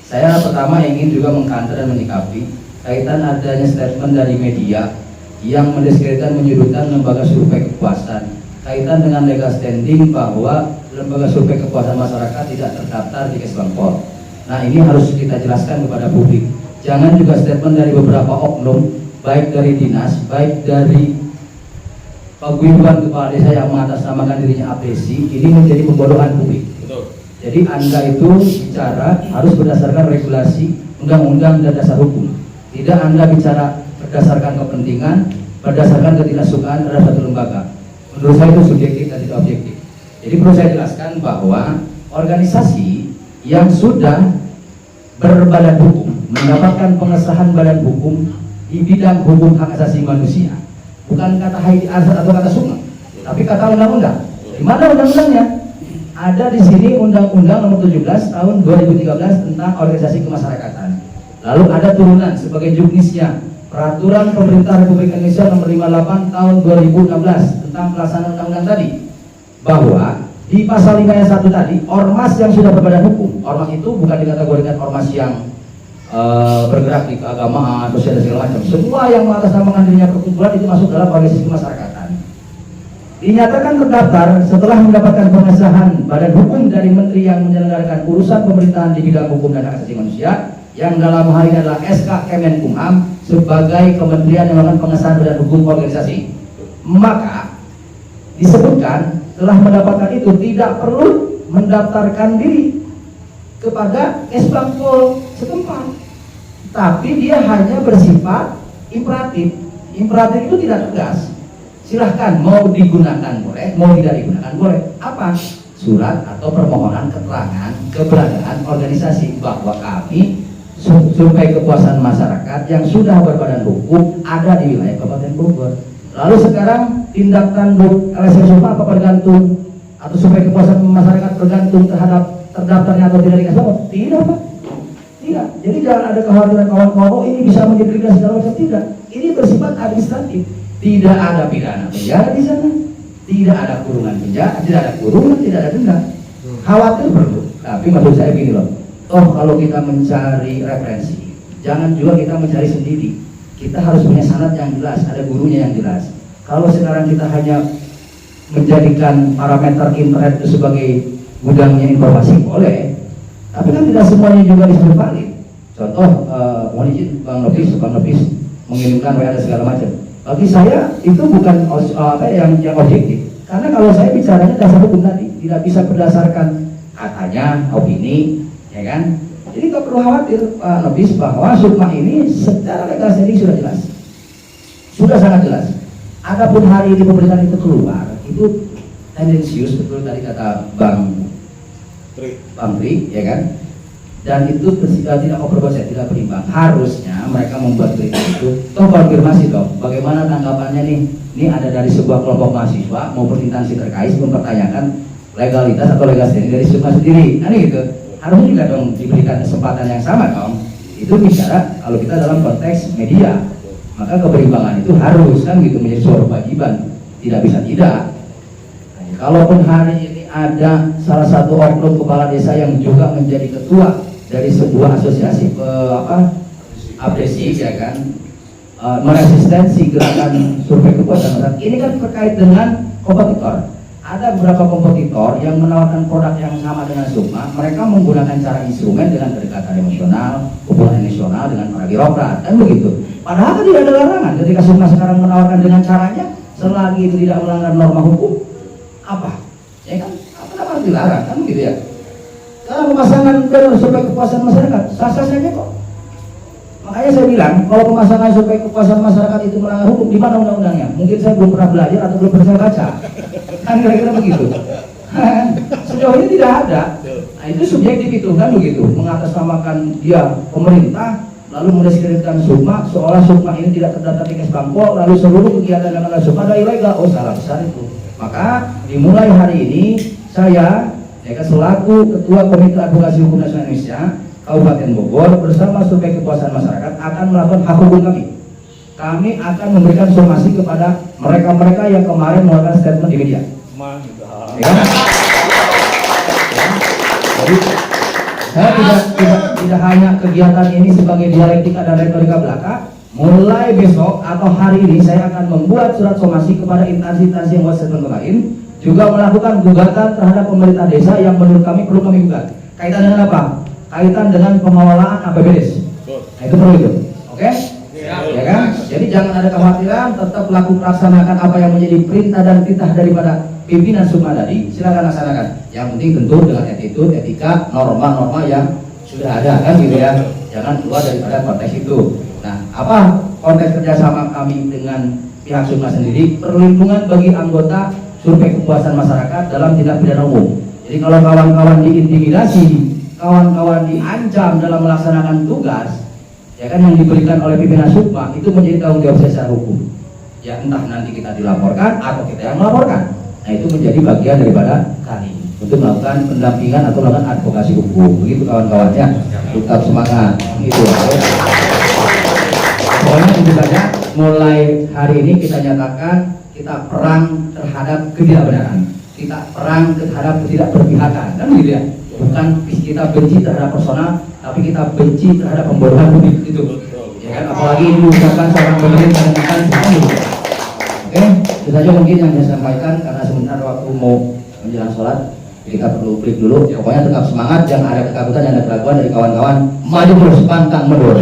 Saya pertama ingin juga mengkanter dan menyikapi kaitan adanya statement dari media yang mendiskreditkan, menyudutkan lembaga survei kepuasan kaitan dengan legal standing bahwa lembaga survei kepuasan masyarakat tidak terdaftar di Kesbangpol. Nah, ini harus kita jelaskan kepada publik. Jangan juga statement dari beberapa oknum, baik dari dinas, baik dari paguyuban kepala desa yang mengatasnamakan dirinya apresi, ini menjadi pembodohan publik. Betul. Jadi Anda itu bicara harus berdasarkan regulasi, undang-undang dan dasar hukum. Tidak Anda bicara berdasarkan kepentingan, berdasarkan ketidaksukaan terhadap satu lembaga. Menurut saya itu subjektif dan tidak objektif. Jadi perlu saya jelaskan bahwa organisasi yang sudah berbadan hukum, mendapatkan pengesahan badan hukum di bidang hukum hak asasi manusia, bukan kata Haidi Azhar atau kata Suma, tapi kata undang-undang. Di mana undang-undangnya? Ada di sini Undang-Undang Nomor 17 Tahun 2013 tentang organisasi kemasyarakatan. Lalu ada turunan sebagai juknisnya Peraturan Pemerintah Republik Indonesia Nomor 58 Tahun 2016 tentang pelaksanaan undang-undang tadi, bahwa di pasal 5 ayat 1 tadi, ormas yang sudah berbadan hukum, ormas itu bukan dikategorikan ormas yang bergerak di keagamaan, sosial dan segala macam. Semua yang mengatasnamakan dirinya perkumpulan itu masuk dalam organisasi kemasyarakatan. Dinyatakan terdaftar setelah mendapatkan pengesahan badan hukum dari menteri yang menyelenggarakan urusan pemerintahan di bidang hukum dan hak asasi manusia, yang dalam hal ini adalah SK Kemenkumham sebagai kementerian yang melakukan pengesahan badan hukum organisasi. Maka disebutkan telah mendapatkan itu tidak perlu mendaftarkan diri kepada Kesbangpol setempat, tapi dia hanya bersifat imperatif. Imperatif itu tidak tegas. Silahkan, mau digunakan boleh, mau tidak digunakan boleh. Apa? Surat atau permohonan keterangan keberadaan organisasi bahwa kami survei kepuasan masyarakat yang sudah berbadan hukum ada di wilayah Kabupaten Bogor. Lalu sekarang tindak tanduk LSM Suma apa bergantung, atau survei kepuasan masyarakat bergantung terhadap terdaftarnya atau tidak di Kesbangpol? Tidak, Pak. Tidak. Jadi jangan ada kekhawatiran kawan-kawan, oh ini bisa menjadi segala segala macam. Tidak. Ini bersifat administratif. Tidak ada pidana penjara di sana, tidak ada kurungan penjara, tidak ada kurungan, tidak ada denda. Khawatir perlu, tapi maksud saya gini loh. Toh kalau kita mencari referensi, jangan juga kita mencari sendiri. Kita harus punya sanad yang jelas, ada gurunya yang jelas. Kalau sekarang kita hanya menjadikan parameter internet itu sebagai gudangnya informasi, boleh. Tapi kan tidak semuanya juga disebut valid. Contoh, mohon izin Bang Nofis mengirimkan WA dan segala macam. Bagi saya itu bukan yang objektif, karena kalau saya bicaranya dasar hukum tadi, tidak bisa berdasarkan katanya, opini, ya kan? Jadi tak perlu khawatir Pak Nofis bahwa Sukma ini secara legal standing sudah jelas, sudah sangat jelas. Adapun hari ini pemerintahan itu keluar, itu tendensius, betul tadi kata Bang Tri, ya kan? Dan itu tidak kompromis, tidak berimbang. Harusnya mereka membuat berita itu toh konfirmasi dong bagaimana tanggapannya nih. Ini ada dari sebuah kelompok mahasiswa maupun instansi terkait mempertanyakan legalitas atau legal standing dari Sukma sendiri, kan gitu. Harusnya juga dong diberikan kesempatan yang sama dong. Itu bicara kalau kita dalam konteks media, maka keberimbangan itu harus kan gitu, menjadi suatu kewajiban, tidak bisa tidak. Kalaupun hari ini ada salah satu oknum kepala desa yang juga menjadi ketua dari sebuah asosiasi apresi, ya kan, meresistensi gerakan survei kepuasan masyarakat, ini kan terkait dengan kompetitor. Ada beberapa kompetitor yang menawarkan produk yang sama dengan Sukma, mereka menggunakan cara instrumen dengan kedekatan emosional, hubungan emosional dengan para birokrat, kan begitu. Padahal kan tidak ada larangan ketika Sukma sekarang menawarkan dengan caranya, selagi itu tidak melanggar norma hukum, apa? Ya kan, apa namanya dilarang, kan gitu ya. Kalau pemasangan survei kepuasan masyarakat, sah-sah saja kok. Makanya saya bilang, kalau pemasangan survei kepuasan masyarakat itu melanggar hukum, di mana undang-undangnya? Mungkin saya belum pernah belajar atau belum pernah baca. Kan kira-kira begitu. Sejauh ini tidak ada. Nah, itu subjektif itu kan begitu, mengatasnamakan dia pemerintah, lalu mendiskreditkan Sukma, seolah Sukma ini tidak terdaftar di Kesbangpol, lalu seluruh kegiatan yang ada Sukma adalah ilegal. Oh, salah besar itu. Maka dimulai hari ini saya selaku Ketua Komite Advokasi Hukum Nasional Indonesia Kabupaten Bogor bersama survei kepuasan masyarakat akan melakukan hak hukum kami. Kami akan memberikan somasi kepada mereka-mereka yang kemarin mengeluarkan statement di media. Ya. Jadi Saya tidak hanya kegiatan ini sebagai dialektika dan retorika belaka. Mulai besok atau hari ini saya akan membuat surat somasi kepada instansi-instansi yang buat statement lain, juga melakukan gugatan terhadap pemerintah desa yang menurut kami perlu kami gugat. Kaitan dengan apa? Kaitan dengan pengelolaan APBDes. Nah, itu perlu itu. Oke? Ya kan? Jadi jangan ada kekhawatiran, tetap laksanakan apa yang menjadi perintah dan titah daripada pimpinan Sukma tadi, silakan laksanakan. Yang penting tentu dengan attitude, etika, norma-norma yang sudah ada kan gitu ya. Jangan keluar daripada konteks itu. Nah, apa konteks kerjasama kami dengan pihak Sukma sendiri? Perlindungan bagi anggota survei kepuasan masyarakat dalam tindak pidana umum. Jadi kalau kawan-kawan diintimidasi, kawan-kawan diancam dalam melaksanakan tugas, ya kan yang diberikan oleh pimpinan Sukma, itu menjadi tanggung jawab saya secara hukum. Ya entah nanti kita dilaporkan atau kita yang melaporkan. Nah itu menjadi bagian daripada kami untuk melakukan pendampingan atau melakukan advokasi hukum. Begitu kawan-kawannya, tetap semangat. Itu. Pokoknya itu saja. Mulai hari ini kita nyatakan kita perang terhadap ketidakbenaran, kita perang terhadap ketidakberpihakan, kan gitu ya. Bukan kita benci terhadap personal, tapi kita benci terhadap pembodohan publik itu. Ya kan, apalagi ini diucapkan seorang pemerintah dan oke, itu saja mungkin yang saya sampaikan karena sebentar waktu mau menjelang sholat kita perlu break dulu. Pokoknya tetap semangat, jangan ada ketakutan, jangan ada keraguan dari kawan-kawan. Maju terus, pantang mundur.